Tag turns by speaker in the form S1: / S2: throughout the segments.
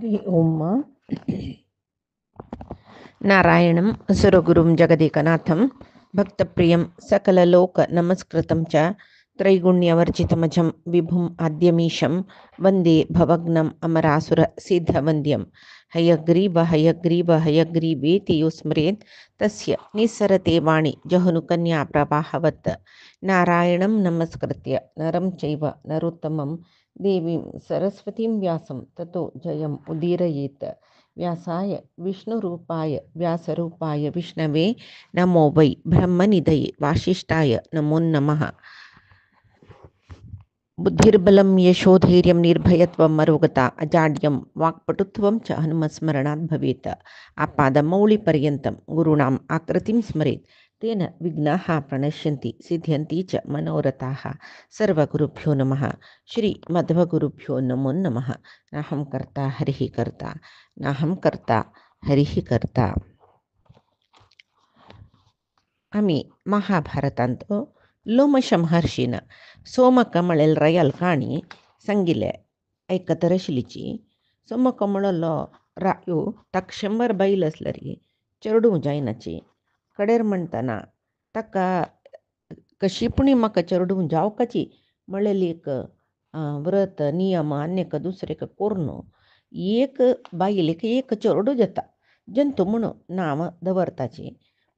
S1: हरि ओम। नारायणं सुरगुरुं जगदेकनाथं भक्तप्रियं सकललोकनमस्कृतं च त्रैगुण्यवर्जितमजं विभुम् आद्यमीशं वन्दे भवग्नम् अमरासुरसिद्धवन्द्यं हयग्रीव हयग्रीव हयग्रीवेति यो स्मरेत् तस्य निस्सरते वाणि जहुनुकन्याप्रवाहवत्। नारायणं नमस्कृत्य नरं चैव नरोत्तमं देवीं सरस्वतीं व्यासं ततो जयम् उदीरयेत्। व्यासाय विष्णुरूपाय व्यासरूपाय विष्णवे नमो वै ब्रह्मनिधये वासिष्ठाय नमो नमः। बुद्धिर्बलं यशोधैर्यं निर्भयत्वं मरोगता अजाड्यं वाक्पटुत्वं च हनुमत्स्मरणात् भवेत्। आपादमौलिपर्यन्तं गुरूणाम् आकृतिं स्मरेत् तेन विघ्नाः प्रणश्यन्ति सिद्ध्यन्ति च मनोरथाः। सर्वगुरुभ्यो नमः। श्रीमध्वगुरुभ्यो नमो नमः। नाहं कर्ता हरिः कर्ता नाहं कर्ता हरिः कर्ता. आम्ही महाभारतांत लोमश महर्षीनं सोमकमळेल रयाल काणी सांगिले ऐकतर शिलीची. सोमकमळलो रायो ताक 100 बैल असलरी चरडू जायनाची. कडेर म्हणटना ताका कशी पुणी म्हाका चरडू जावकाची म्हणलेली एक व्रत नियम अन्यक दुसरेक कोरनो एक बायलेक एक चरडू जाता जंतू म्हणून नाव दवरताची.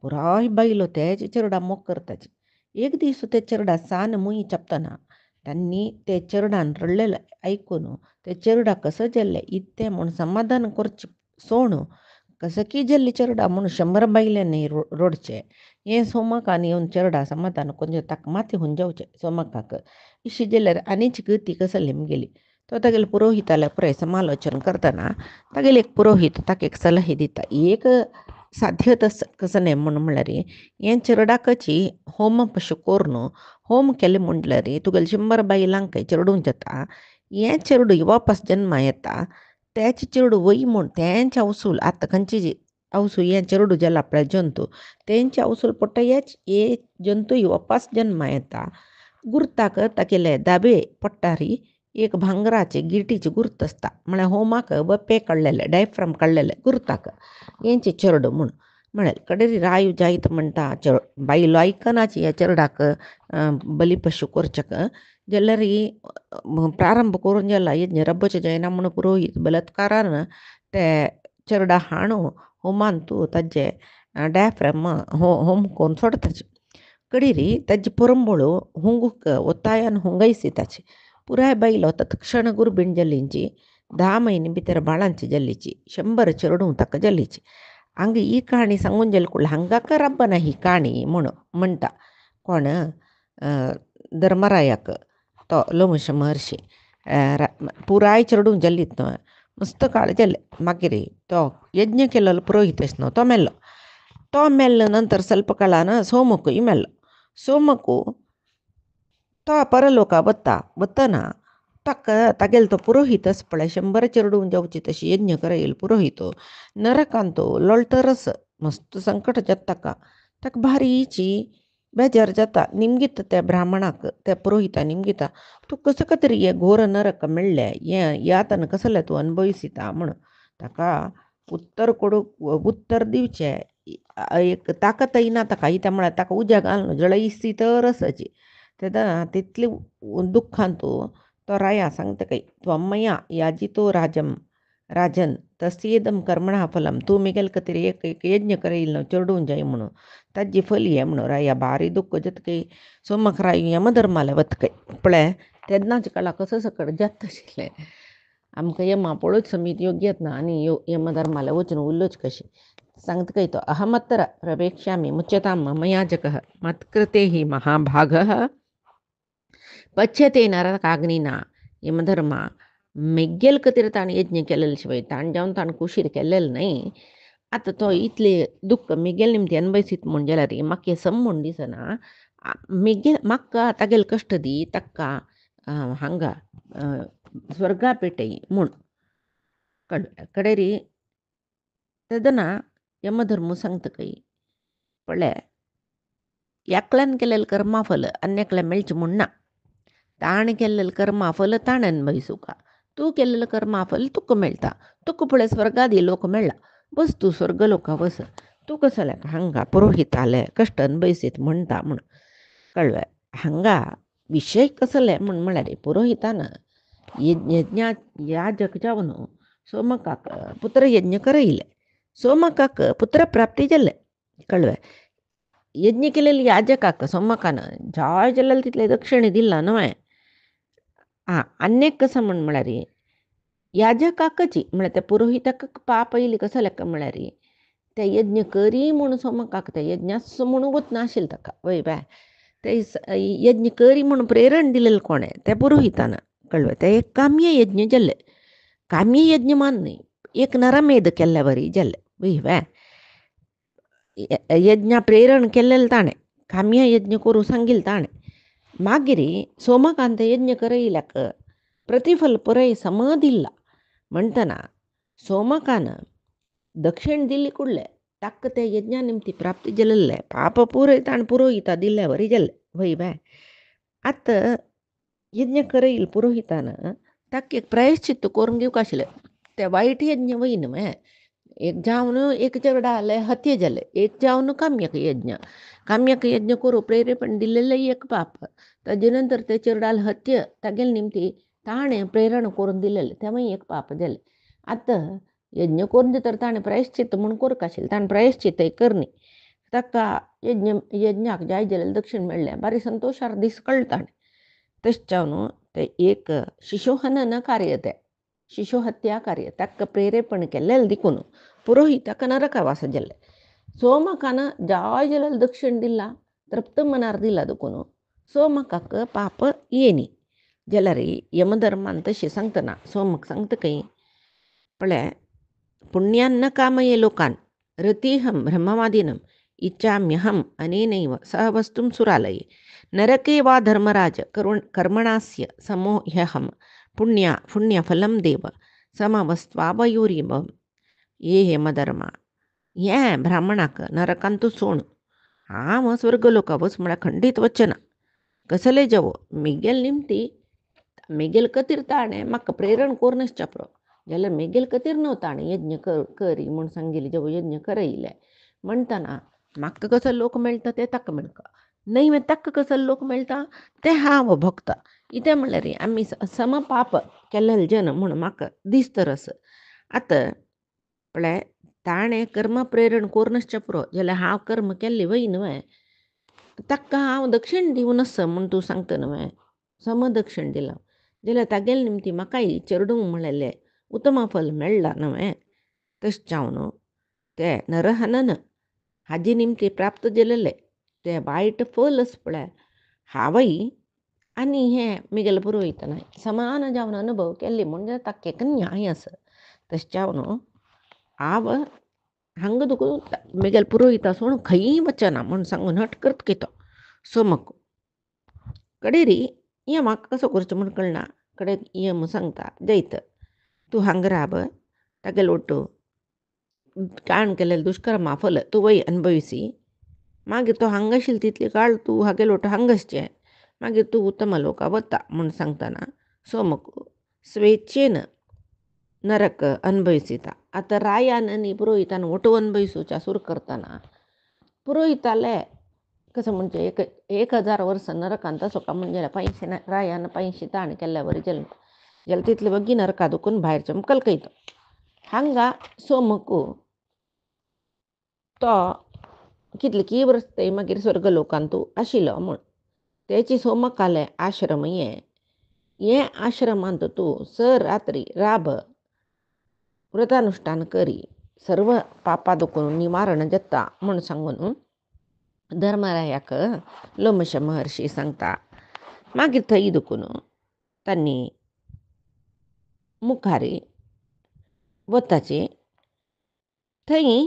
S1: पुराय बायलो तेच चरडा मोग करताची. एक दीस ते चरडा सान मुई चपतना त्यांनी ते चरडान रडलेलं ऐकून ते चरडा कसं जल्ले इत्ते म्हणून समाधान करचे सोण कसं की जल्ली चरडा म्हणून 100 बायल्यांनी रोडचे हे सोमकान येऊन चरडा समाधान कोण ताक माती होऊन जाऊचे. सोमकाक इशी जेल्यार आनीची गती कसं लिम गेली. तो तागेले पुरोहिताला पुराय समालोचन करताना तागेले एक पुरोहित ताक एक सल्ला दिता. एक साध्य तस कसं नाही म्हणून म्हणल्यार हें चरडाकची होम पशु कोरनो होम केले म्हटल्यार तुगेले 100 बायलांक चरडूं जाता. हें चरडू वापस जन्मा येता त्याची चरडू वई म्हूण तेंचे अवसूल आतां खंयची जी अवसूल हें चरडू जाला पळय जंतू तेंचे अवसूल पडटा हे जंतू वापस जन्मा येता. गुर्ताक तागेले दाबे पट्टारी एक भांगराचे गिरटीचे गुर्त असता म्हळ्यार होमाक बप्पे काडलेले डायफ्राम काडलेले गुर्ताक हेंचे चरडू म्हूण म्हळ्यार कडेरी रायू जायत म्हणटा बायलो आयकनाची ह्या चरडाक बलिपशु करचक जाल्यार प्रारंभ करून जाला यज्ञ रब्बचे जायना म्हणून पुरोहीत बलात्कारान ते चरडा हाणू होमान तूं ताजे डायफ्राम होम कोरून सोडताचे. कडेरी ताजी परंबळू हुंगूक ಒತ್ತಾಯन हुंगयसिताची. पुराय बायलो तत्क्षण गुरबीण जल्लींची 10 महिने भितर बाळांची जल्लीची 100 चरडू ताका जल्लीची. हांगा ही काणी सांगून जाली कुडला हांगाक रब्बना ही काणी म्हणून म्हणटा कोण धर्मरायाक तो लोमश महर्षी पुराय चरडू जल्लीत न्हय मस्त काळ जाल्ले. मागीर तो यज्ञ केलेलो पुरोहीत न्हय तो मेल्लो नंतर ಸ್ವಲ್ಪ काळान सोमकूय मेल्लो. सोमकू तो परलोका वतना ताका तागेलो तो पुरोहीत आसा पळय 100 चरडू जावची तशी यज्ञ करयलो पुरोहीत नरकांतो लोळटरस मस्त संकट जाता ताका भारीची बेजार जाता. निमगीत त्या ब्राह्मणाक त्या पुरोहिता निमगीता तूं कसं तरी हे घोर नरक मेळ्ळे हें यातन कसले तूं अनुभविसिता म्हणून ताका उत्तर दिवचें एक ताकत येना ताका त्या म्हळ्यार ताका उज्या घालून जळयसी तर आसाची. तेन्ना तितली दुख्खांत तो राया सांगता काय त्वमया याजितो राजन तस्येदम कर्मणा फलम तूं मिगेल तरी एक यज्ञ करयलो चरडूं जाय म्हणून ताजी फल हें म्हणून राया भारी दुख्ख जतके सोमक राय यमधर्माला वतकय पळय तेन्नाच काळा कसं सकट जाता आशिल्लें. आमकां यमा पळोवच समीत योग्यत ना आनी यमधर्माला वचून उरलोच कशें सांगता काय तो अहमत्तर प्रवेक्ष्यामि मुच्यतां मया जगः मत्कृते हि महाभागः पच्यते नरकाग्निना. यमधर्मा मेग्गेल खातीर ताणें यज्ञ केलेले शिवाय ताण जावन ताणें कुशीर केलेलें न्हय. आतां तो इतले दुख्ख मेगेल निमती अनुभविसीत म्हूण जाल्यार म्हाका हें सम म्हूण दिसना. मेगेल म्हाका तागेले कश्ट दी ताका हांगा स्वर्गा पेटय म्हूण कडेरी तेदना यमधर्मू सांगता काय पळय एकल्यान केलेलें कर्माफल अन्यकल्या मेळचें म्हूण ना. ताण केलेलें कर्माफल ताण अनुभविसूं का तूं केल्लेलं कर्माफल तुका मेळटा. तुका फुडें स्वर्गादी लोक मेळ्ळा. बस तूं स्वर्ग लोका वस. तूं कसो हांगा पुरोहिताले कश्ट अनुभयसीत म्हणटा म्हूण कळ्ळें. हांगा विशय कसले म्हळ्यार पुरोहितान यज्ञा याजक जावन सोमकाक पुत्र यज्ञ करयले. सोमकाक पुत्र प्राप्ती जाले. कळ्ळें. यज्ञ केलेले याजकाक सोमकान जाय जाल्यार तितले दक्षिणे दिला न्हय. अन्यक कसं म्हळ्यार याजकाकची म्हळ्यार त्या पुरोहिताक पाप येयली कसो लेका म्हळ्यार ते यज्ञ करी म्हूण सोमकाक ते यज्ञास म्हणून वच नाशिल्लें ताका वय बाय. ते यज्ञ करी म्हणून प्रेरण दिलेलं कोणें त्या पुरोहितान. कळ्ळें. ते एक काम्य यज्ञ जाल्ले. काम्य यज्ञ मान न्हय, एक नरमेध केल्ल्या वरी जाल्ले वय बाय. यज्ञ प्रेरण केल्लेलं ताणें, काम्य यज्ञ करूं सांगिल्लें ताणें. मागीर सोमकांत यज्ञ करयल्याक प्रतिफल पुरय सम दिला म्हणटना सोमकान दक्षिण दिल्ली कुडले ताका ते यज्ञा निमती प्राप्ती जाल्ले पाप पुरय ताणें पुरोहिता दिल्ल्या वरी जाल्ले वय बाय. आतां यज्ञ करयल पुरोहितान ताका एक प्रायश्चित्त करून घेवंक आशिल्लें. ते वायट यज्ञ वय न्हय. एक जावन एक चेडा हत्ये जाले, एक जावन काम्यक यज्ञ. काम्यक यज्ञ करूं प्रेरेपण दिल्लेलं एक पाप. ताजे नंतर ते चेडाल हत्य तागेले निमती ताणें प्रेरण करून दिलेलें तें मागीर एक पाप जालें. आतां यज्ञ करून दितर ताणें प्रायश्चित्त म्हूण करूंक आशिल्लें. ताणें प्रायश्चित्तय करनी. ताका यज्ञाक जाय जाल्यार दक्षिण मेळ्ळें. बारी संतोशार दीस कळ्ळें ताणें. तशें जावन ते एक शिशोहनन कार्य तें शिशोहत्या कार्य ताका प्रेरेपण केल्लें देखून पुरोहिताक नरकावास जाल्ले. सोमकान जाय जाल्यार दक्षिण दिला, तृप्त मनार दिला देखून सोमकाक पाप येनी जाल्यार यमधर्मान तशें सांगतना सोमक सांगता खंय पळय पुण्यान्न कामये लोकान रतीहम ब्रह्मवादिनम इच्छाम्यहम अनेनैव सह वस्तुं सुरालये नरके वा धर्मराज कर्मणास्य समोह्यहम पुण्यफलं देव समवस्त्वावयोरिव ये यमधर्मा. हे ब्राह्मणाक नरकांतू सोण हांव स्वर्गलोका वच म्हळ्यार खंडीत वचना. कसले जावो मेगेल निमती मेगेल कतीर ताणें म्हाका प्रेरण कोरनासच्या पुरो जाल्यार मेगेल कतीर न्हू ताणें यज्ञ करी म्हूण सांगिल्लें जावो यज्ञ करयलें म्हणटना म्हाका कसो लोक मेळटा ते ताका मेळटा न्हय. ताका कसो लोक मेळटा ते हांव भोगता. कितें म्हळ्यार आमी सम पाप केल्लेले जन म्हूण म्हाका दिसता रस. आतां पळय ताणें कर्म प्रेरण कोरनासच्या पुरो जाल्यार हांव कर्म केल्ली वय न्हय. ताका हांव दक्षिण दिवनस म्हूण तूं सांगता न्हय. समदक्षिण दिलां जाल्यार तागेले निमती म्हाकाय चेडूंक म्हळेलें उत्तम फल मेळ्ळां न्हय. तशें जावन ते नरहनन हाजे निमती प्राप्त जाल्लें ते वायट फलच पळय हांवय आनी हें मेगेले पुरोहितान समान जावन अनुभव केल्ली म्हणजे ताका एक न्याय आसा. तशें जावन हांव हांगा तुका मेगेले पुरोहिता सोडून खंय वचना म्हूण सांगून हट करता घेतो सोमक. कडेन हें म्हाका कसो करचें म्हूण कळना. कडेन यम सांगता जैत तूं हांगा राब तागेले ओटो काण केलेले दुश्कर्मा फल तूं वय अनुभविसी. मागीर तो हांगा आशिल्ली तितली काळ तूं हागेलो ओटो हांगासचें. मागीर तूं उत्तम लोका वता म्हूण सांगतना सोमक स्वेच्छेन नरक अनुभविसिता. आतां रायान आनी पुरोहितान ओटो अनुभविसूच्या सुरू करतना पुरोहिताले कसं म्हणजे 1000 वर्सां नरकांत असो का म्हणजे 500 रायान 500 ताण केल्ल्या वरी जालें जाल्यार तितले बग्गी नरका दुखून भायरचें कलकयता. हांगा सोमक तो कितले की वर्स ते मागीर स्वर्ग लोकांतू आशिल्लो म्हूण तेची सोमकाले आश्रम हे आश्रमांत तूं सर रात्री राब व्रतानुष्ठान करी सर्व पापा दुखून निवारण जाता म्हूण सांगून धर्मरायाक लोमश महर्षी सांगता. मागीर थंय दुखून तांणी मुखारी वताचें. थंय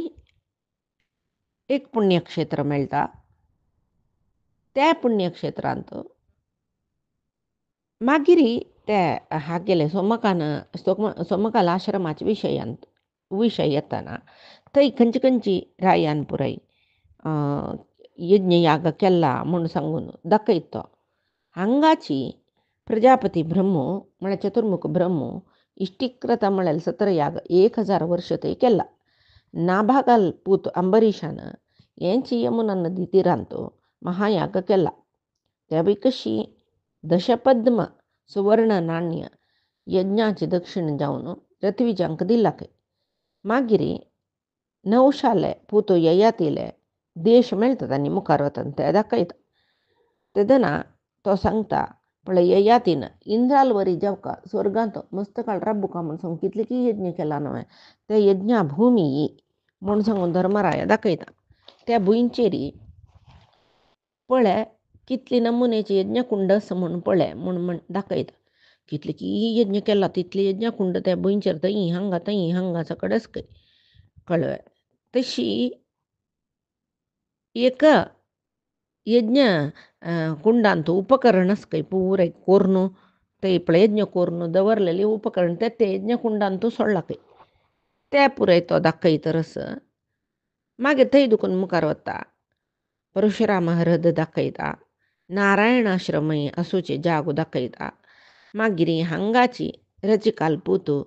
S1: एक पुण्यक्षेत्र मेळटा. त्या पुण्यक्षेत्रांत मागीर ते हागेले सोमकाल आश्रमाच्या विशय येताना थंय खंयची रायान पुराय यज्ञ याग केला म्हूण सांगून दाखयता. हांगाची प्रजापती ब्रह्मो म्हळ्यार चतुर्मुख ब्रह्मो इष्टिक्रता म्हळेल 17 याग 1000 वर्ष ते केला. नाभागाल पूत अंबरीशानं यांची यमुना नदी तीरांतो महायाग केला. त्यावेळी कशी दशपद्म सुवर्ण नाण्य यज्ञाचे दक्षिण जाऊन रथविजांक दिला काय. मागिरी नवशाले पूतो ययातीले देश मेळतात आणि मुखार वतन ते दाखयता. तेदना तो सांगता पण ययातीनं इंद्रालवरी जेवका स्वर्गांत मस्त काळ राबुका म्हणून सांगून कितले की यज्ञ केला नव्हे त्या यज्ञा भूमी म्हणून सांगून धर्मराया दाखयता. त्या भुंयचेरी पळय कितली नमुन्याची यज्ञकुंड असं म्हणून पळय म्हणून दाखयता. कितले की यज्ञ केला तितले यज्ञकुंड त्या भुंयचेर थंय हांगा सकडेच काही कळवय. तशी एक यज्ञ कुंडांत उपकरणच काही पुरे कोरनु ते पळय यज्ञ कोरनु दवरलेली उपकरण ते यज्ञकुंडांत सोडला काही त्या पुराय तो दाखयतरस. मागे थंय दुखून मुखार वता परशुराम हृद दाखयता. नारायणाश्रमय असोचे जागो दाखयता. मागिरी हांगाची रचिकाल पूतू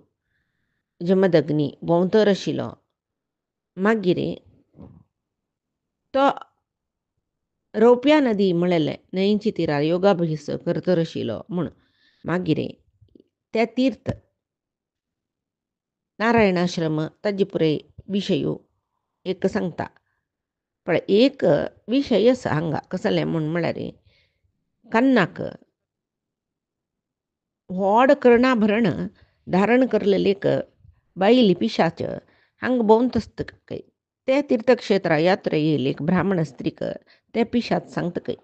S1: जमदग्नी भोंवतर आशिल्लो. मागिरी तो रौप्या नदी म्हळेले न्हंयची तिरार योगाभ्यास करतर आशिल्लो म्हूण मागिरे त्या तीर्थ नारायणाश्रम ताजे पुरे विशयो एक सांगता. पण एक विषय आसा हांगा कसले म्हूण म्हळ्यार कन्नाक व्हड कर्णाभरण धारण करलेले एक बायली पिशाच हांगा भोंवत आसता काही. त्या तीर्थक्षेत्रा यात्रे येईल एक ब्राह्मण स्त्रीक त्या पिशाच सांगता काही.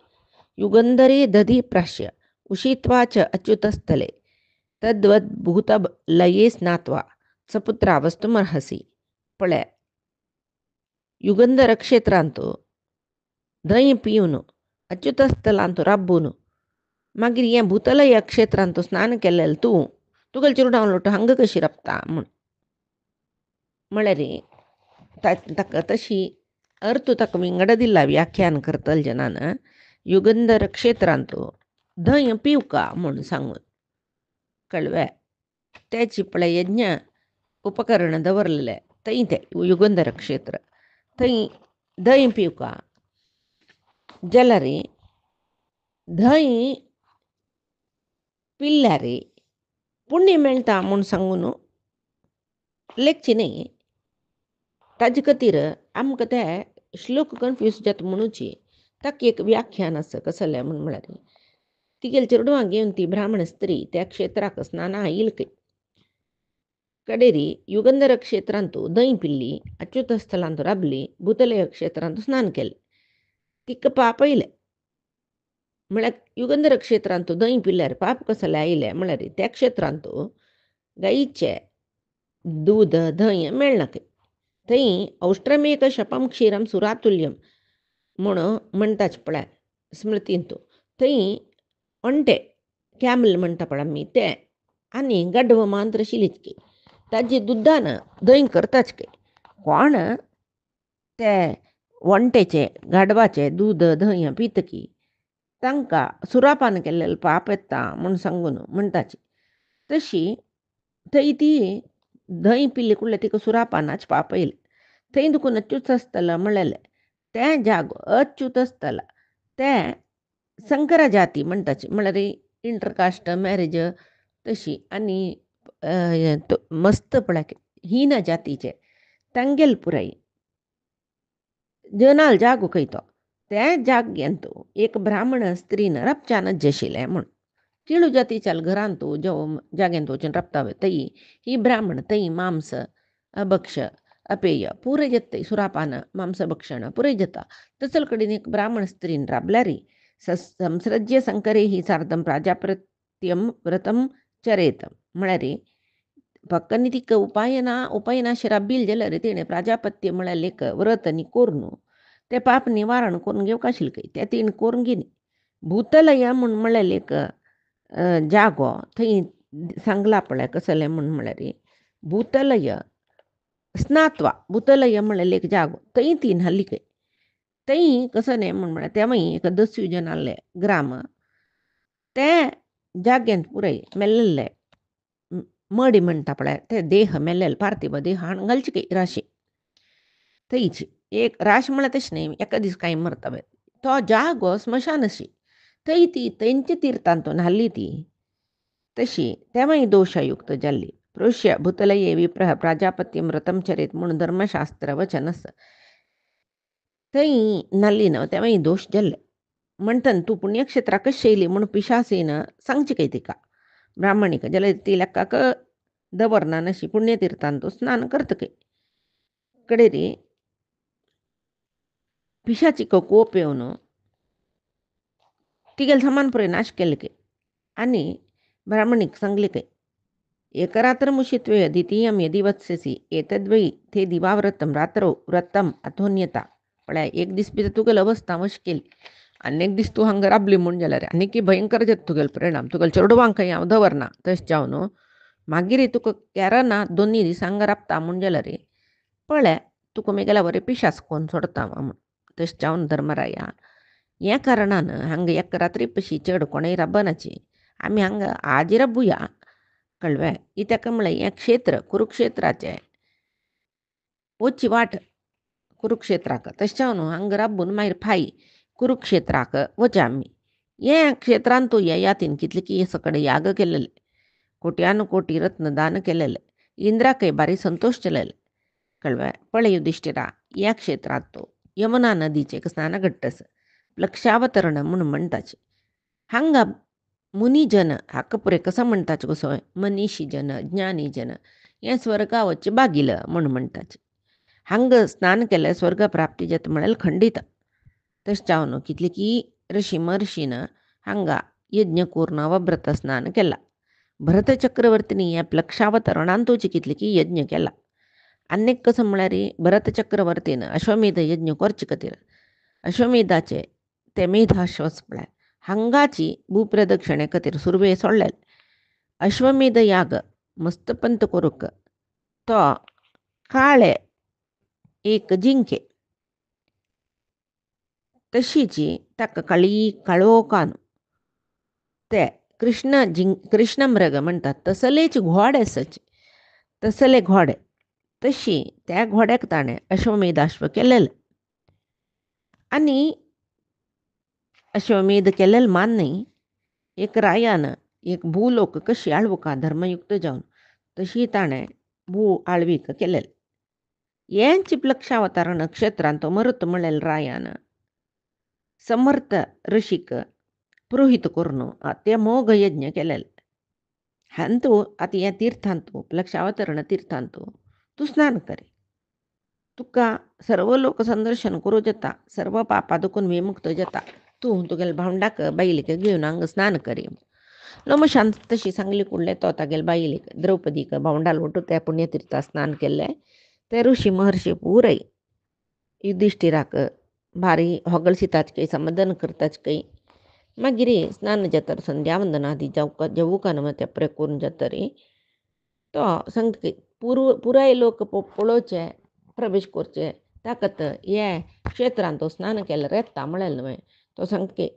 S1: युगंधरे दधी प्राश्य उषित्वाच अच्युतस्थले तद्वद भूत लये स्नात्वा सपुत्रा वस्तुमर्हसी. पळय युगंधर क्षेत्रांतू धंय पिवन अच्युतस्थलांतू राबून मागीर हें भूतलय क्षेत्रांतू स्नान केलेलं तुगेल चिरुडावन लोट हांगा कशी रबता म्हळ्यार ताका तशी अर्थ ताका विंगड दिला व्याख्यान करतल जनान. युगंधर क्षेत्रांतू धंय पिवका म्हूण सांगून कळवय. त्याची पळय यज्ञ उपकरण दवरलेले थंय ते युगंधर क्षेत्र थंय धंय पिवका जाल्यार धंय पिल्ल्यार पुण्य मेळटा म्हूण सांगून लेखची न्ही. ताजे खातीर आमकां ते श्लोक कन्फ्यूज जाता म्हणूची ताका एक व्याख्यान आसा कसलें म्हूण म्हळ्यार तिगेल चेडवांक घेवन ती ब्राह्मण स्त्री त्या क्षेत्राक स्नाना येईल काही. कडेरी युगंधर क्षेत्रांतू धंय पिल्ली अच्युतस्थलांतू राबली भूतलय क्षेत्रांतू स्नान केलें तिका पाप येयलें. म्हळ्यार युगंधर क्षेत्रांतू धंय पिल्यार पाप कसले आयले म्हळ्यार त्या क्षेत्रांतू गाईचे दूध धंय मेळना काही. थंय औष्ट्रमेक शपम क्षीरम सुरातुल्यम म्हणून म्हणटाच पळय स्मृतींतू थंय अंटे कॅमल म्हणटा पळय आमी ते आनी गड्व मांत्र शिलीच की ताजे दुद्धान धंय करताच काही. कोण ते वंटेचे गाडवाचे दूद धंय पितकी तांकां सुरापान केल्लें पाप येता म्हूण सांगून म्हणटाची. तशी थंय ती धंय पिल्ली कुडले तिका सुरापानाच पाप येयलें. थंय दुखून अच्युतस्थल म्हळेलें तें जागो अच्युतस्थल ते संकर जाती म्हणटाची म्हळ्यार इंटरकास्ट मॅरेज तशी आनी मस्त पळय हीन जातीचे तांगेल पुराय जनाल जागो खंय तो त्या जाग्यांतू एक ब्राह्मण स्त्रीन रपचानच जशिल्लें म्हूण किळू जातीच्या घरांतू जो जाग्यांत वचून रपता थंय ही ब्राह्मण थंय मांस अभक्ष अपेय पुरे जाता. सुरापान मांस भक्षण पुरे जाता. तसल कडेन एक ब्राह्मण स्त्रीन राबल्यार संसृज्य संकरे ही सार्धम प्राजापत्यम व्रतम चरेत म्हळ्यार पक्कनी तिका उपायनाशी राबील जाल्यार तिणें प्राजापत्य म्हळ्यार एक व्रत आनी कोरून ते पाप निवारण करून घेवक आशिल्लें काही ते तिणें करून घेनी. भूतलय म्हूण म्हळ्यार एक जागो थंय सांगला पळय कसलें म्हूण म्हळ्यार भूतलय स्नात्वा भूतलय म्हळ्यार एक जागो थंय ती न्हाल्ली काही. थंय कसलें म्हूण म्हळ्यार ते मागीर एक 10 जनाले ग्राम ते जाग्यांत पुराय मेल्लेले मडी म्हणटा पळय ते देह मेल्लेले पार्थिव देह हाडून घालचे की राशी थंयची एक राश म्हळ्यार तशें न्ही एका दीस कांय मरता तो जागो स्मशान अशी थंय ती तेंच्या तिर्थांतून हाल्ली ती तशी तेव्हांय दोशयुक्त जाल्ली पृश्य भूतलये विप्रह प्राजापत्यम व्रतम चरित म्हूण धर्मशास्त्र वचन आसा थंय नाल्ली न्हय तेव्हांय दोश जाल्ले म्हणटन तूं पुण्यक्षेत्राक कशी येयली म्हूण पिशासीन सांगची काय तिका ब्राह्मणीक जाल्यार ती लेक्काक दवरना नशी पुण्यतीर्थान तूं स्नान करतकी कडेरी पिशाचीक कोप येवन तिगेले सामान पुराय नाश केले की आनी ब्राह्मणीक सांगले काय एकरात्रमुषित्वे द्वितीयं यदि वत्स्यसि एतद्वै ते दिवाव्रतं रात्रौ व्रतम अथोन्यता पळय एक दीस भितर तुगेली अवस्था अशी केली आनी एक दीस तूं हांगा राबली म्हूण जाल्यार आनीक भयंकर जाता तुगेलो परिणाम तुगेल्या चेडवांक खंय हांव दवरना तशें जावन मागीर तुका केरना दोनी दीस हांगा राबता म्हूण जाल्यार पळय तुका म्हगेल्या बरें पिशास कोन्न सोडता म्हूण तशें जावन धर्मराया ह्या कारणान हांगा एक रात्री पशी चड कोणेय राबनाची आमी हांगा आज राबुया कळ्ळें इत्याक म्हळ्यार हें क्षेत्र कुरुक्षेत्राचें वचची वाट कुरुक्षेत्राक तशें जावन हांगा राबून मागीर फाई कुरुक्षेत्राक वचया आमी हे क्षेत्रांत तूं ययातीन कितले की सकड याग केलेले कोट्यान कोटी रत्न दान केलेले इंद्राकय बारी संतोष केलेले कळ्ळें पळय युधिष्ठिरा ह्या क्षेत्रांत तूं यमुना नदीचें स्नान घडटस लक्षावतरण म्हूण म्हणटाचे हांगा मुनिजन हाका पुरे कसं म्हणटाचे कसो मनीशी जन ज्ञानी जन हें स्वर्गा वच्चे बागिल म्हूण म्हणटाचे हांगा स्नान केलें स्वर्ग प्राप्ती जाता म्हळ्यार खंडीत तशें जावन कितले की ऋषी महर्शीन हांगा यज्ञ करून अवव्रत स्नान केला भरत चक्रवर्तीनी ह्या लक्षावतरणांतूच कितले की यज्ञ केला आनीक कसं म्हळ्यार भरत चक्रवर्तीन अश्वमेध यज्ञ करचे खातीर अश्वमेधाचे ते मेधाश्वस म्हळ्यार हांगाची भूप्रदक्षिणे खातीर सुरवे सोडलेले अश्वमेध याग मस्तपंत करूक तो काळे एक जिंके तशीची ताका काळोखान ते कृष्ण मृग म्हणटात तसलेच घोडे तसले घोडे तशी त्या घोड्याक ताणें अश्वमेधाश्व केलेले आनी अश्वमेध केलेले मान न्ही एक रायान एक भूलोक कशी आळवुका धर्मयुक्त जावन तशी ताणें भू आळवीक केलेले हेंच लक्षावतार नक्षत्रांत मरुत म्हळेल रायान समर्थ ऋषीक पुरोहित करून ते मोग यज्ञ केलेले हांतू आतां ह्या तीर्थांतू लक्षावतरण तीर्थांतू तूं स्नान करी तुका सर्व लोक संदर्शन करूं जाता सर्व पापा दुखून विमुक्त जाता तूं तुगेल्या भावंडाक बायलेक घेवन हांगा स्नान करी लोमशान तशी सांगली कुडले तो तागेले बायलेक द्रौपदीक भावंडाल वटू त्या पुण्यतीर्था स्नान केल्लें ते ऋषी महर्षी पुराय युधिष्ठिराक भारी होगळ सिताचें समाधान करताचें मागीर स्नान जातर संध्यावंदनादी जेवूक ते प्रे करून जातर तो सांगता पुराय लोक पळोवचे प्रवेश करचे ताकत हे क्षेत्रांत तो स्नान केल्यार येता म्हळें न्हय तो सांगता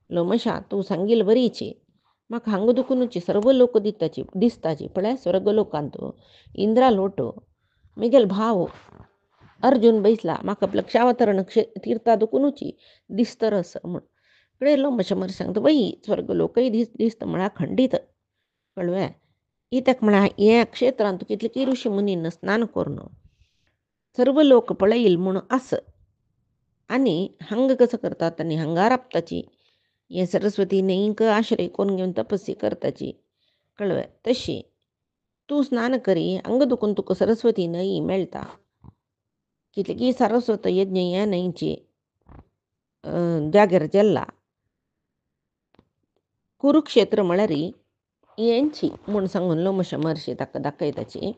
S1: लोमशा तूं सांगिल्ली बरीची म्हाका हांगा दुखूनची सर्व लोक दिसताची पळय स्वर्ग लोकांत इंद्रा लोटो म्हगेलो भाव अर्जुन बैसला म्हाका लक्षावतरण तीर्था दुखूनची दिसतरस म्हूण कळ्ळें लोमश मर सांगता बाई स्वर्ग लोकय दिसता म्हळ्यार खंडीत कळ्ळें इत्याक म्हळ्यार हे क्षेत्रांत कितले की ऋषी मुनीन स्नान करून सर्व लोक पळयल म्हूण आस आनी हांगा कसं करतात आनी हांगा राबताची हे सरस्वती न्हंयक आश्रय करून घेवन तपस्या करताची कळ्ळें तशी तूं स्नान करी हांगा दुखून तुका सरस्वती न्हंय मेळटा कितले की सरस्वत यज्ञ ह्या न्हंयची जाग्यार जाल्ला कुरुक्षेत्र म्हळ्यार हेंची म्हूण सांगून लोमश महर्शी ताका दाखयताची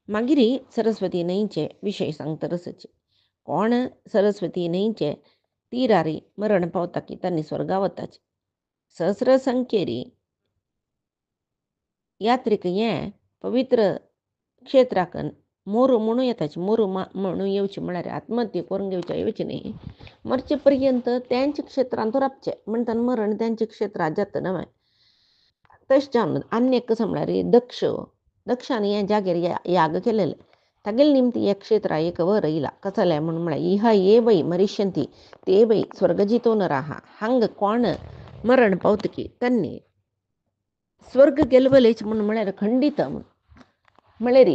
S1: मागीर सरस्वती न्हंयचे विशय सांगता रसाचे कोण सरस्वती न्हंयचे तीरारी मरण पावता की तांणी स्वर्गा वताचे सहस्र संख्येरी यात्रिक हें पवित्र क्षेत्राक मोरू म्हणून येताचे मोरू म्हणून येवचे म्हळ्यार आत्महत्या करून घेवचे येवचे न्ही मरचे पर्यंत त्यांच्या क्षेत्रांत राबचे म्हणटा मरण त्यांच्या क्षेत्रांत जाता न्हय तश जावन आनी एक म्हळ्यार दक्षान हें जागेर याग केलेलें तागेले निमती एक क्षेत्र एक वर येयला कसले म्हण म्हळ्यार इह ये वै मरिष्यंती ते वै स्वर्गजितो नराह हंग कोण मरण पावतकी तन्नी स्वर्ग गेलवलेच म्हण म्हळ्यार खंडित म्हळ्यार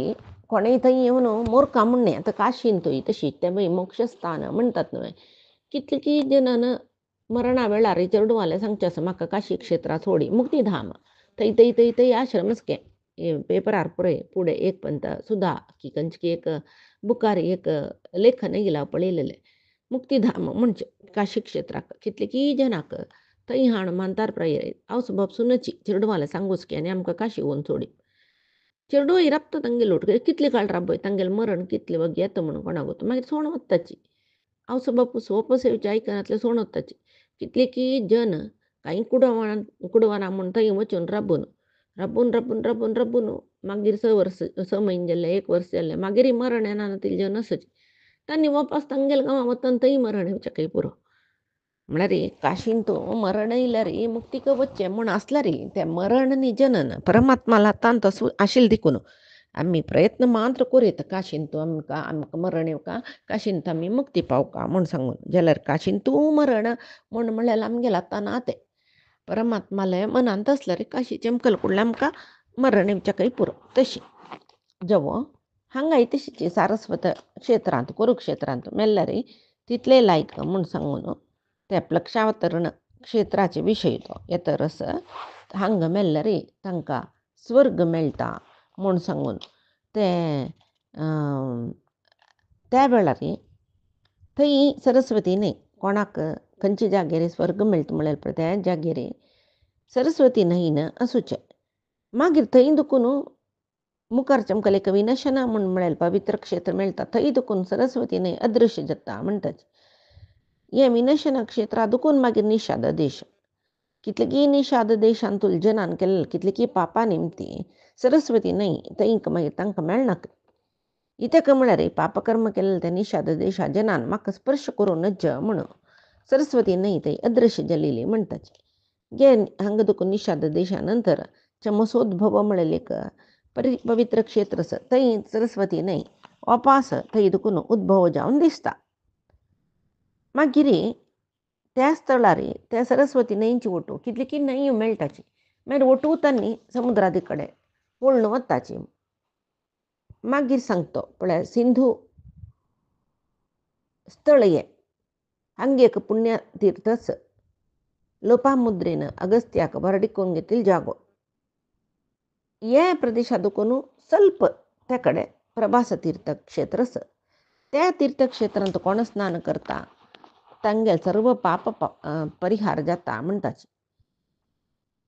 S1: कोणेय थंय येवन मोरका म्हणणे आतां काशीन थंय तशी ते वय मोक्षस्थान म्हणटात न्हय कितलीं जनान मरणा वेळार चेडवाले सांगचे आसा म्हाका काशी क्षेत्रां सोडी मुक्तीधाम थंय थंय थंय थंय आश्रमच घे पेपरार पळय फुडें एक पंत सुधा की खंयची एक बुकार एक लेखन येयला पळयलेलें मुक्तीधाम म्हणजे काशी क्षेत्राक कितलीं जनाक थंय हाण मानतार प्रय हांव सुबाब सुनची चेडवाले सांगूच की आनी आमकां काशी व्हरून सोडी चेडू इरप्त तांगे लोट कितले काळ राबय तांगेलें मरण कितलें वग येता म्हणून कोणाक मागीर सोण वताची हांव सुबाब सोपसेवचे आयकनातले सोण वताची कितले की जन कांय कुडवना म्हूण थंय वचून राबून राबून राबून राबून राबून मागीर 6 वर्स 6 म्हयने जाले 1 वर्स जालें मागीर मरण येना ते जन आसच तांणी वापस तांगेले गांवां वतना थंय मरण येवचें काही पुरो म्हळ्यार काशीन तूं मरण येयल्यार मुक्तीक वचचें म्हूण आसल्यार तें मरण न्ही जनन परमात्माला तान तसो आशिल्लो देखून आमी प्रयत्न मात्र करीत काशीन तूं आमकां मरण येवका काशीन आमी मुक्ती पावका म्हूण सांगून जाल्यार काशीन तूं मरण म्हूण म्हळ्यार आमगेलें आतां ना तें परमात्माले मनांत आसल्यार काशीचें मुखेल कुडलें आमकां मरण येवचें काही पुरो तशी जवो हांगाय तशीच सारस्वत क्षेत्रांत कुरुक्षेत्रांत मेल्ल्यार तितले लायक म्हूण सांगून ते प्लक्षावतरण क्षेत्राचे विशय तो येता रस हांगा मेल्ल्यार तांकां स्वर्ग मेळटा म्हूण सांगून त्या वेळार थंय सरस्वती न्हय कोणाक खंयचे जाग्यार स्वर्ग मेळटा म्हळ्यार पळय त्या जाग्यार सरस्वती न्हंयन आसूचें मागीर थंय दुखून मुखारचें मुखार एक विनशना म्हूण म्हळ्यार पवित्र क्षेत्र मेळटा थंय दुखून सरस्वती न्हंय अदृश्य जाता म्हणटात हें विनशना क्षेत्रा दुखून मागीर निषाद देश कितलेकी निषाद देशान तुलजनान केलें कितलेकी पापा निमती सरस्वती न्हंय थंय मागीर तांकां मेळनाक इतक म्हळ्यार पापकर्म केलें त्या निषाद देशा जनान म्हाका स्पर्श करूं नज म्हणून सरस्वती न्हंय थंय अदृश्य जालेली म्हणटात गे हांगा दुखून निषाद देशा नंतर चमसोद्भव म्हळें एक पवित्र क्षेत्र थंय सरस्वती न्हंय वापास थंय दुखून उद्भव जावन दिसता मागीर त्या स्थळार त्या सरस्वती न्हंयची वटू कितलीकी न्हंयो मेळटाची मागीर वटू तांणी समुद्रादी कडेन पळोवन वताची मागीर सांगतो पळय सिंधू स्थळ हें हांगा एक पुण्य तीर्थच लोपामुद्रेन अगस्त्याक बरडिकोन घेतिल्लो जागो हे प्रदेशा दुखून ಸ್ವಲ್ಪ त्या कडेन प्रभास तीर्थ क्षेत्र त्या तीर्थक्षेत्रांत कोण स्नान करता तांगे सर्व पाप परिहार जाता म्हणटाची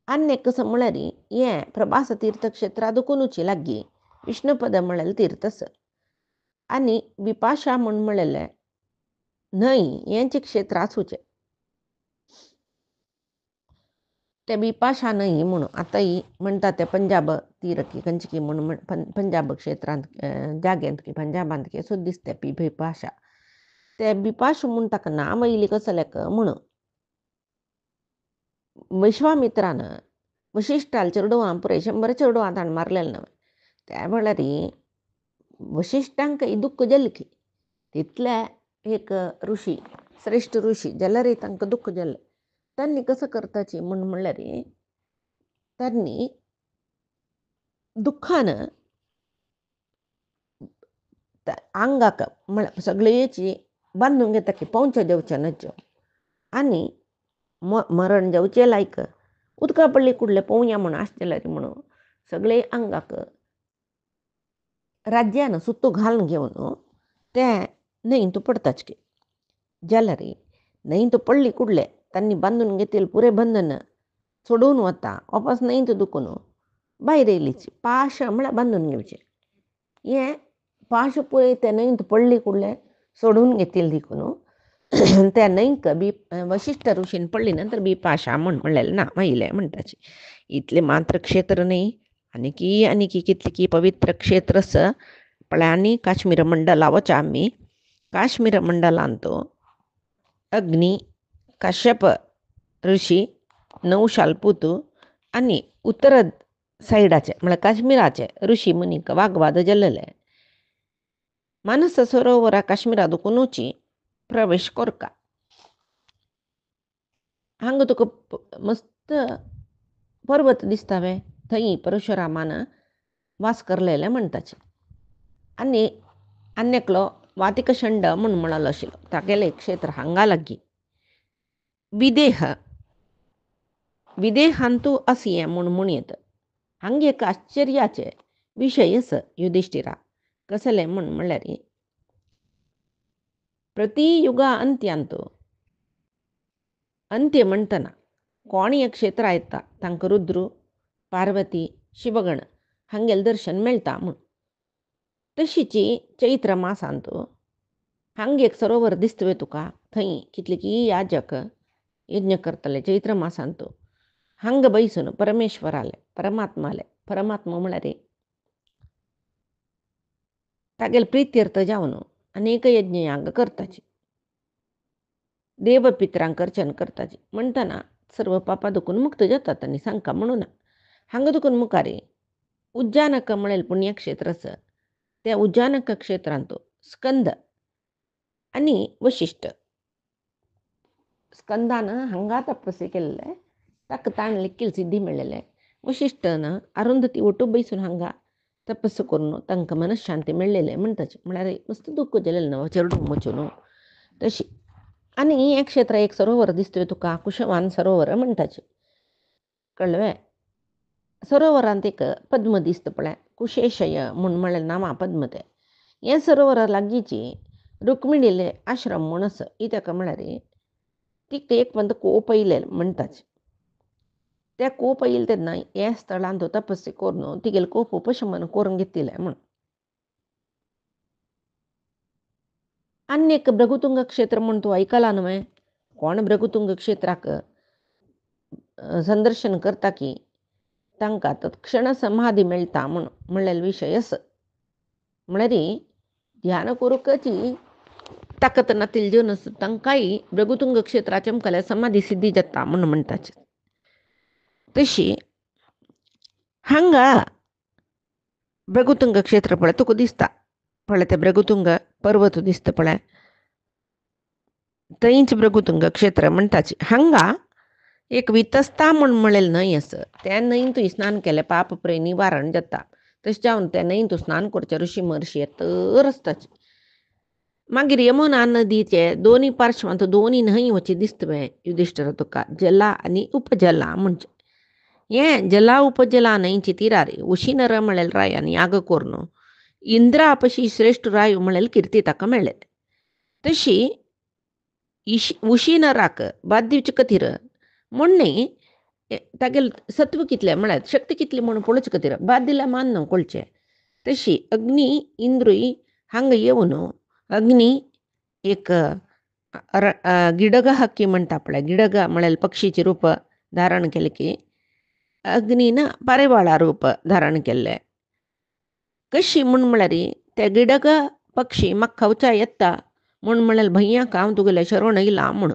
S1: आनी एक म्हळ्यार हें प्रभास तीर्थक्षेत्रा दुखूनच लागीं विष्णुपद म्हळेलें तीर्थस आनी विपाशा म्हूण म्हळेलें न्हंय हेंचें क्षेत्र आसूचें ते विपाशा न्हंय म्हणून आतां ही म्हणटा ते पंजाब तीर की खंयची की म्हूण पंजाब क्षेत्रांत जाग्यांत की पंजाबांत की असो दिसता विपाशा ते विपाश म्हूण ताका नांव येयली कसल्याक म्हणून विश्वामित्रान वशिश्टाल चेडवां पुराय 100 चेडवां ताणें मारलेलें न्हय त्या वेळार वशिश्टांक दुख्ख जालें की तितले एक ऋषी श्रेश्ठ ऋषी जाल्यार तांकां दुख्ख जालें तांणी कसं करताची म्हूण म्हणल्यार तांणी दुख्खान आंगाक म्हळ्यार सगळेची बांदून घेता की पोंचे देंवचे नज आनी मरण जावचें लायक उदका पडली कुडले पोवया म्हूण आसचेल्यार म्हणून सगळे आंगाक राज्यान सुतो घालून घेवन ते न्हंयत पडताच की जाल्यार न्हंयत पडली कुडले तांणी बांदून घेतिल्लें पुरे बंधन सोडून वता वापस न्हंयत दुखून भायर येयलीच पाश म्हळ्यार बांदून घेवचें हें पाश पळय ते न्हंयत पडली कुडले सोडून घेतिल्लें देखून त्या न्हंयक वशिश्ठ ऋषीन पडली नंतर बिपाशा म्हणलेलें नांव आयलें म्हणटाची इतलें मात्र क्षेत्र न्हय आनी कितली पवित्र क्षेत्र पळय आनी काश्मीर मंडला वचा आमी काश्मीर मंडलांत अग्नी काश्यप ऋषी 9 शाल्पूत आनी उत्तर सायडाचे म्हळ्यार काश्मीराचे ऋषी मुनीक वागवाद जाल्लेले मानस सरोवरा काश्मीरा दुखून वची प्रवेश कोरका हांगा तुका मस्त पर्वत दिसतावे थंय परशुरामान वास करलेले म्हणटाचे आनी आन्यकलो वातिकशंड म्हूण म्हणलो आशिल्लो तागेलें क्षेत्र हांगा लागीं विदेहांतू असिये म्हूण म्हणयत हांगा एक आश्चर्याचे विशय आसा युधिष्ठिरा कसले म्हूण म्हणल्यार प्रतियुगा अंत्यांत अंत्य म्हणटना कोण एक क्षेत्र येता तांकां रुद्र पार्वती शिवगण हांगेलें दर्शन मेळटा म्हूण तशीची चैत्र मासांत हांगा एक सरोवर दिसतवे तुका थंय कितलेकी याजक यज्ञ करतले चैत्र मासांत हांगा बैसून परमात्मा म्हळ्यार तागेले प्रित्यर्थ जावन अनेक यज्ञ याग करताचे देवपित्रांक अर्चन करताचे म्हणटना सर्व पापा दुखून मुक्त जातात आनी सांगता म्हणून हांगा दुखून मुखारी उज्जानक म्हणलें पुण्यक्षेत्र आसा त्या उज्जानक क्षेत्रांत स्कंद आनी वशिश्ट स्कंदान हांगा तपस्या केल्ले ताका ताण लेखील सिद्धी मेळ्ळेले वशिश्टन अरुंधती ओटू बैसून हांगा तपस्या करून तांकां मनशांती मेळ्ळेले म्हणटाचे म्हळ्यार मस्त दुख्ख जालेलें न्हू चेडूं वचून तशी आनी हें क्षेत्र एक सरोवर दिसतवे तुका कुशवान सरोवर म्हणटाचे कळ्ळें सरोवरांत एक पद्म दिसता पळय कुशेशय म्हूण म्हणलें नांवां पद्म तें हें सरोवरा लागींची रुक्मिणीले आश्रम म्हूण आसा कित्याक म्हळ्यार तिका एक पंत कोप येयलें म्हणटाचे त्या कोप येयले तेन्ना हे स्थळांत तपस्या करून तिगेले कोप उपशमन करून घेतिलें म्हूण आनी एक भृगुतुंग क्षेत्र म्हूण तूं आयकलां न्हय कोण भृगुतुंग क्षेत्राक संदर्शन करता की तांकां तत्क्षण समाधी मेळटा म्हूण म्हणलेलो विशय आसा म्हळ्यार ध्यान करूकची ताकत नातिल्ले जीवन आसा तांकांय भृगुतुंग क्षेत्राचे मुखार समाधी सिद्धी जाता म्हूण म्हणटाचे तशी हांगा भृगुतुंग क्षेत्र पळय तुका दिसता पळय ते भृगुतुंग पर्वत दिसता पळय थंयच भृगुतुंग क्षेत्र म्हणटाचे हांगा एक वितस्ता म्हूण म्हणलेलें न्हंय आसा त्या न्हंयेन तुवें स्नान केलें पाप प्रय निवारण जाता तशें जावन त्या न्हंयेन तूं स्नान करचें ऋषी महर्शी तर आसताचे मागीर यमुना नदीचे दोनी पार्श्वांत दोनी न्हंय वची दिसतवे युधिष्ठिर तुका जला आनी उपजला म्हणजे हें जला उपजला न्हंयची तिरार उशीनर म्हणलेलें रायान याग करून इंद्रा आपशी श्रेश्ठ राय म्हणलेलें किर्ती ताका मेळ्ळेलें तशी उशीनराक बाद दिवचे खातीर म्हणणे तागेलें सत्व कितलें म्हळ्यार शक्ती कितली म्हूण पळोवचे खातीर बाद दिल्यार मान न्हू कळचें तशी अग्नी इंद्रूय हांगा येवन अग्नी एक गिडग हक्की म्हणटा पळय गिडग म्हळ्यार पक्षीचें रूप धारण केलें की अग्नीन पारेवाळा रूप धारण केल्लें कशी म्हूण म्हळ्यार ते गिडग पक्षी म्हाका खवच्या येता म्हूण म्हळ्यार भैयाक हांव तुगेलें शरण येयलां म्हूण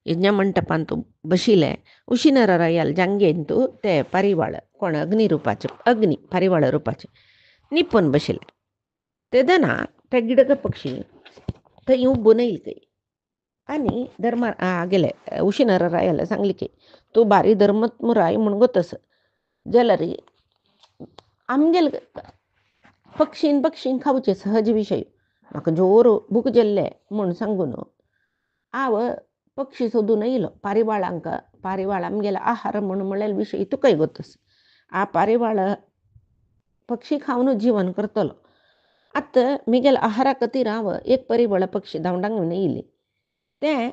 S1: यज्ञ मंटपान तूं बशिल्लें उशीनर रायाल जांगेन तूं ते पारिवाळ कोण अग्नी रुपाचे अग्नी पारिवाळ रुपाचे निपून बशिल्लें तेदना ते गिडग पक्षी थंय उबून येयले की आनी धर्मा गेले उशीनर रायाला सांगले की तूं भारी धर्मत्मुराय म्हूण गोतस जाल्यार आमगेले पक्षीन खावचे सहज विशय म्हाका जोर भूक जाल्ले म्हूण सांगून हांव पक्षी सोदून येयलो पारिवाळ आमगेलो आहार म्हूण म्हणलेलो विशय तुकाय गोतस पारिवाळ पक्षी खावन जीवन करतलो आतां म्हगेल्या आहारा खातीर हांव एक परिवाळ पक्षी धांवडांक घेवन येयली तें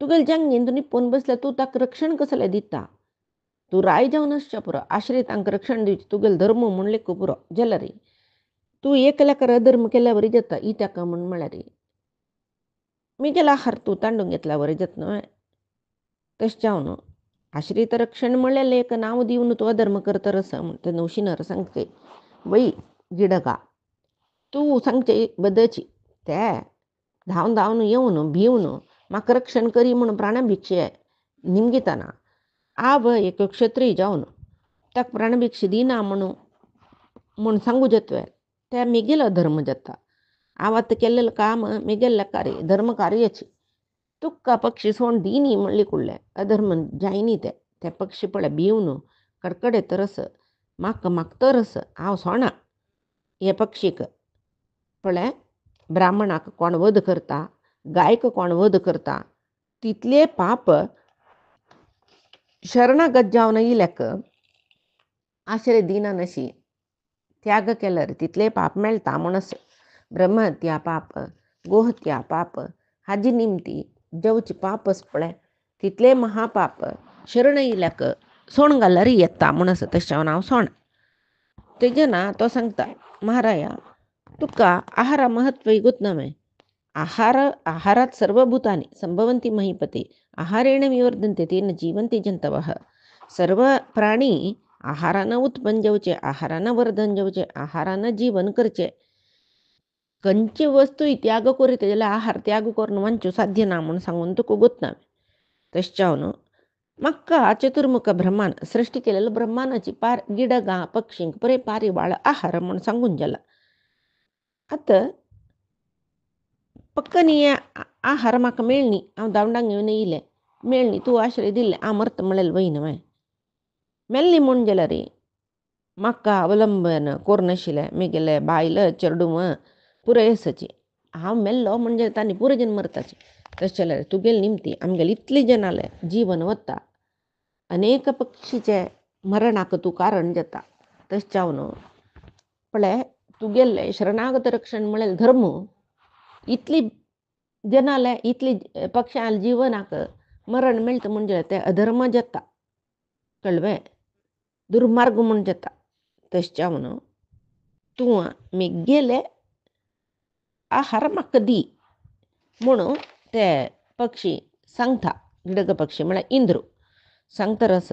S1: तुगेले जांगेन तूं निपून बसल्यार तूं ताका रक्षण कसलें दिता तूं राय जावन आसचें पुरो आश्रितांक रक्षण दिवचें तुगेलो धर्म म्हूण लेखू पुरो जाल्यार तूं एक लेकर अधर्म केल्या वरी जाता ही ताका म्हूण म्हळ्यार म्हगेलो आहार तूं तांडून घेतल्या वरी जाता न्हय तशें जावन आश्रित रक्षण म्हणलेलें एक नांव दिवन तूं अधर्म करतर आसा म्हूण तेन्ना उशीनर सांगता वय गिडगा तूं सांगचें बदची ते धांवन येवन भिवन म्हाका रक्षण करी म्हूण प्राणभिक्षे निमगितना आब एक क्षत्रिय जावन ताका प्राणभिक्षा दिना म्हूण सांगू जेतवे त्या मिगेलो धर्म जाता. हांव आतां केल्लें काम मिगेल्लें कार्य धर्म कार्यची. तुका पक्षी सोण दिनी म्हणली कुडलें अधर्म जायनी ते पक्षी पळय भिवन कडकडे तरस म्हाका तरस हांव सोणा हे पक्षीक पळय ब्राह्मणाक कोण वध करता गायक कोण वध करता तितले पाप शरणागत जावन येयल्याक आश्रय दिना नशी त्याग केल्यार तितले पाप मेळटा म्हणस ब्रह्महत्या पाप गोहत्या पाप हाजी निमती जेवचे पापस पळय तितले महापाप शरण येयल्याक सोण घाल्यार येता म्हणस तशें हांव सोण. तेजे ना तो सांगता महाराया तुका आहारा महत्व इगूत नवे आहारात सर्वभूतानि संभवन्ति महीपते आहारेण विवर्धन्ते तेन जीवन्ति जंतवः. सर्व प्राणी आहारानं उत्पन्न जेवचे आहारानं वर्धन जेवचे आहारानं जीवन करचे. खंयची वस्तू त्याग करीत जाल्यार आहार त्याग करून वांचू साध्य ना म्हणून सांगून तुका गोतना. तशें म्हाका चतुर्मुख ब्रह्मान सृष्टी केलेलं ब्रह्मानाची गिडगां पक्षींक बरे पारिवाळ आहार म्हणून सांगून जाला. आतां पक्कनी आहार म्हाका मेळ्ळी हांव दावंडाक घेवन येयलें मेळ्ळी तूं आश्रय दिल्लें हांव मरता म्हळें वय न्हय मेल्ली म्हूण जाल्यार म्हाका अवलंबन कोरनाशिल्लें म्हगेलें बायल चेडूं पुरायसाची हांव मेल्लो म्हणजे तांणी पुरो जन मरताची. तशें जाल्यार तुगेले निमती आमगेले इतली जनाले जीवन वता अनेक पक्षीचे मरणाक तूं कारण जाता. तशें जावन पळय तुगेले शरणागत रक्षण म्हळें धर्म इतली जनाले इतली पक्षांले जिवनाक मरण मेळटा म्हणजे ते अधर्म जाता कळवे दुर्मार्ग म्हूण जाता. तशें जावन तूं मिगेले आहार म्हाका दी म्हणून ते पक्षी सांगता गिडग पक्षी म्हळ्यार इंद्र सांगता रस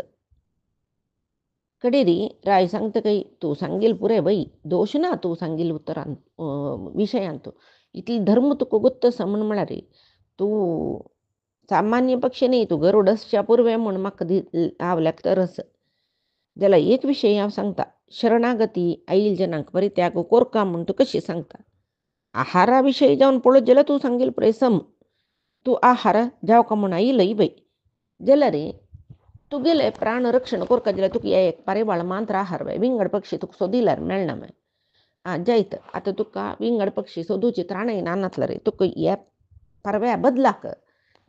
S1: कडेरी राय सांगता काही तूं सांगील पुरे वय दोश ना तूं सांगील उतरान विशयांत इतली धर्म तुका गुत्तस म्हूण म्हळ्यार तूं सामान्य पक्षी न्ही तूं गरुडसच्या पुर्वे म्हूण म्हाका हांव लेखतरस जाल्यार एक विशय हांव सांगता शरणागती आयिल्ल्या जनांक परित्याग कोरका म्हूण तूं कशी सांगता. आहारा विशयी जावन पळोवत जाल्यार तूं सांगील पुरे सम तूं आहार जावका म्हूण आयिल्लो वय जाल्यार तुगेले प्राण रक्षण कोरका जाल्यार तुका एक पारिवाळ मात्र आहार विंगड पक्षी तुका सोदिल्यार मेळना मागीर जायत आतां तुका विंगड पक्षी सोदूची त्राणय नानातलो रे तुका हे पारव्या बदलाक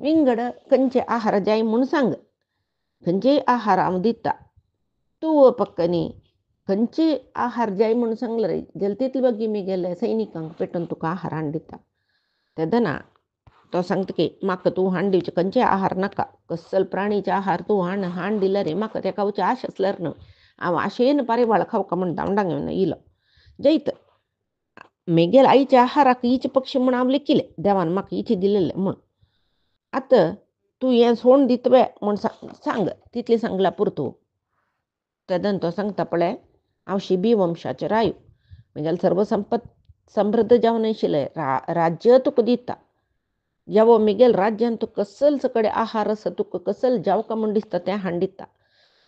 S1: विंगड खंयचे आहार जाय म्हूण सांग खंयचे आहार हांव दिता. तूं पक्कनी खंयचे आहार जाय म्हूण सांगले रे जाल्यार तितले बगी म्हगेले सैनिकांक पेटोवन तुका आहार हाडून दिता. तेदना तो सांगता की म्हाका तूं हाडून दिवचें खंयचे आहार नाका कसल प्राणीचे आहार तूं हाडून दिल्यार रे म्हाका तेका खावची आश आसल्यार न्हय हांव आशेन पारिवाळ खावका म्हूण दावंडाक घेवन येयलो जैत म्हगेल्या आईच्या आहाराक हिचे पक्षी म्हूण हांव लेखिल्लें देवान म्हाका हिचे दिलेलें म्हूण. आतां तूं हें सोण दितवें म्हूण सांग तितलें सांगल्यार पुरतो. तेदन तो सांगता पळय हांव शिबी वंशाचें रायो म्हगेलें सर्व संपत समृद्ध जावन आशिल्लें राज्य तुका दिता जेवो म्हगेल राज्यान तुका कसल कडेन आहार आसा तुका कसल जावका म्हूण दिसता तें हाडून दिता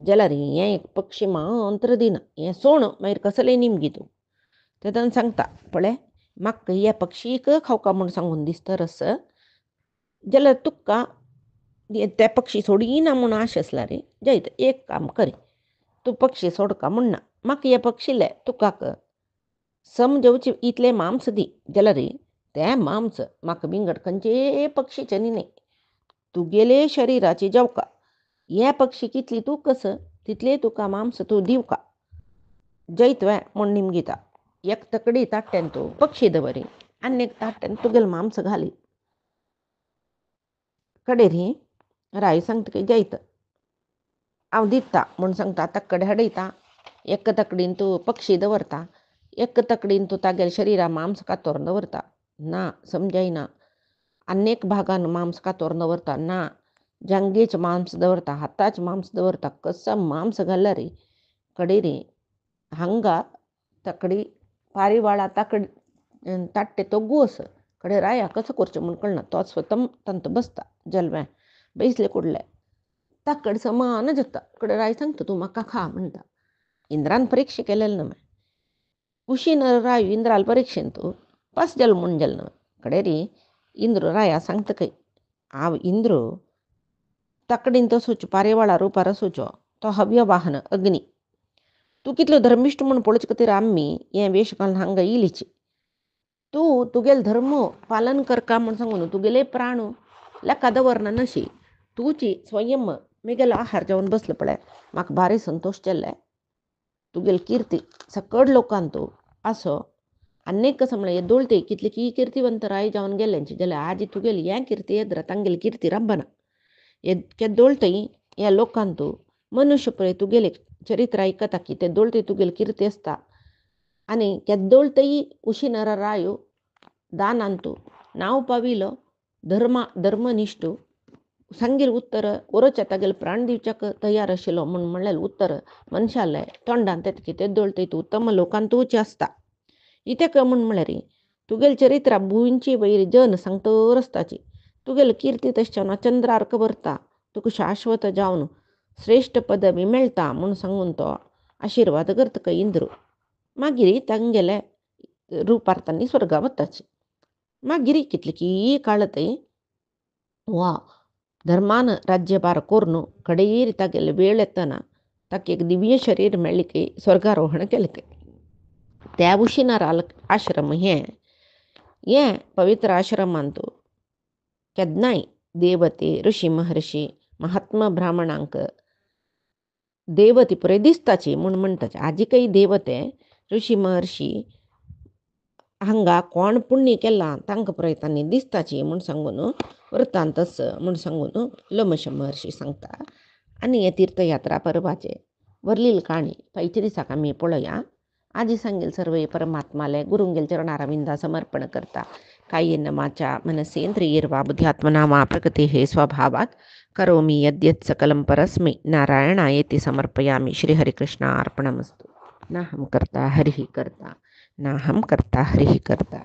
S1: जाल्यार हें एक पक्षी मंत्र दिना हें सोण मागीर कसलें निमगी तूं. तेदन सांगता पळय म्हाका हे पक्षीक खावका म्हूण सांगून दिसता रस जाल्यार तुका ते पक्षी सोडिना म्हूण आश आसल्यार जायत एक काम कर तूं पक्षी सोडका म्हूण ना म्हाका हे पक्षीले तुकाक समजेवचे इतलें मांस दी जाल्यार तें मांस म्हाका विंगड खंयचे पक्षीचें न्ही तुगेले शरिराची जेवका हे पक्षी कितली तूं कस तितले तुका मांस तूं दिवका जैतवें म्हूण निमगिता. एक तकडी ताट्यान तूं पक्षी दवरी आनी एक ताट्यान तुगेलें मांस घाली कडेर राय सांगता की जैत हांव दिता म्हूण सांगता तकडे हाडयता एक तकडीन तूं पक्षी दवरता एक तकडीन तूं तागेल्या शरिरा मांस कातोर दवरता ना समजायना अनेक भागान मांस कातोर दवरता ना जांगेचें मांस दवरता हाताचें मांस दवरता कसं मांस घाल्यार कडेर हांगा तकडी पारिवाळा ताट्टे तो गोस कडेर राया कसं करचें म्हूण कळना तो स्वतम तंत बसता जलव्या बैसले कुडले ताकड समान जाता कडे राय सांगता तू म्हाका खा म्हणटा. इंद्रान परीक्षा केलेलं ना कुशीन राय इंद्राला परीक्षेन तू पास जाल म्हण जाल ना कडे री इंद्र राया सांगता काही हांव इंद्र तकडीन तसोच पारेवाळा रुपार असोचो तो हव्य वाहन अग्नी तू कितलो धर्मिष्ठ म्हण पळोवचे खातीर आमी हे वेश घालून हांगा इलीची तू तुगेल धर्म पालन करका म्हण सांगून तुगेले प्राण लेका दवरना नशी तुची स्वयं मेगेलो आहार जेवण बसलो पळय म्हाका भारी संतोष केल्ले तुगेल कीर्ती सकड लोकांत तू असो अनेक कसं म्हळें येदोळते कितले की कीर्तिवंत राय जावन गेल्यांची जाल्यार आजी तुगेली हें कीर्ती येद्र तांगेली कीर्ती रब्बना केदोळतय ह्या लोकांत तू मनुष्य पळय तुगेले चरित्र आयकता की ते दोळते तुगेली कीर्ती असता आनी केदोळतय उशिनर रायो दानांतू नाव पाविलो धर्मनिश्ठ सांगील उत्तर ओरोच्या तागेले प्राण दिवच्याक तयार आशिल्लो म्हणलें उत्तर मनशाले तोंडान तेतकी ते दोळते तू उत्तम लोकांत तूच आसता इतेक म्हळ्यार तुगेल चरित्र भुंयची वैरी जन सांगतर आसताची तुगेल कीर्ती तशें चंद्रार कबरता तुका शाश्वत जावन श्रेष्ठ पदवी मेळटा म्हूण सांगून तो आशिर्वाद करता इंद्र मागीर तांगेले रुपार तांणी स्वर्गा वताची मागीर कितले की काळतय वा धर्मान राज्यभार करून कडेर तागेले वेळ येतना ताका एक दिव्य शरीर मेळ्ळें की स्वर्गारोहण केलें त्या उशिनार आश्रम हे पवित्र आश्रमांत केदनाय देवते ऋषी महर्षी महात्मा ब्राह्मणांक देवती पुरे दिसताची म्हूण म्हणटाचे आजी काही देवते ऋषी महर्षी हांगा कोण पुण्य केला तांकां पुराय तांणी दिसताची म्हूण सांगून वृत्तांतस म्हूण सांगून लोमश महर्षी सांगता आनी हे तीर्थयात्रा पर्वाचे वरलील काणी पैचे दिसाक आमी पळोवया आजी सांगेल सर्वे परमात्माले गुरुंगेल चरणारविंदा समर्पण करता कायेन वाचा मनसेंद्रियैर्वा बुद्ध्यात्मना वा प्रकृतेः स्वभावात् करोमि यद्यत् सकलं परस्मै नारायणायेति समर्पयामि श्रीहरिकृष्णार्पणमस्तु नाहं कर्ता हरिः कर्ता नाहं कर्ता हरिः कर्ता.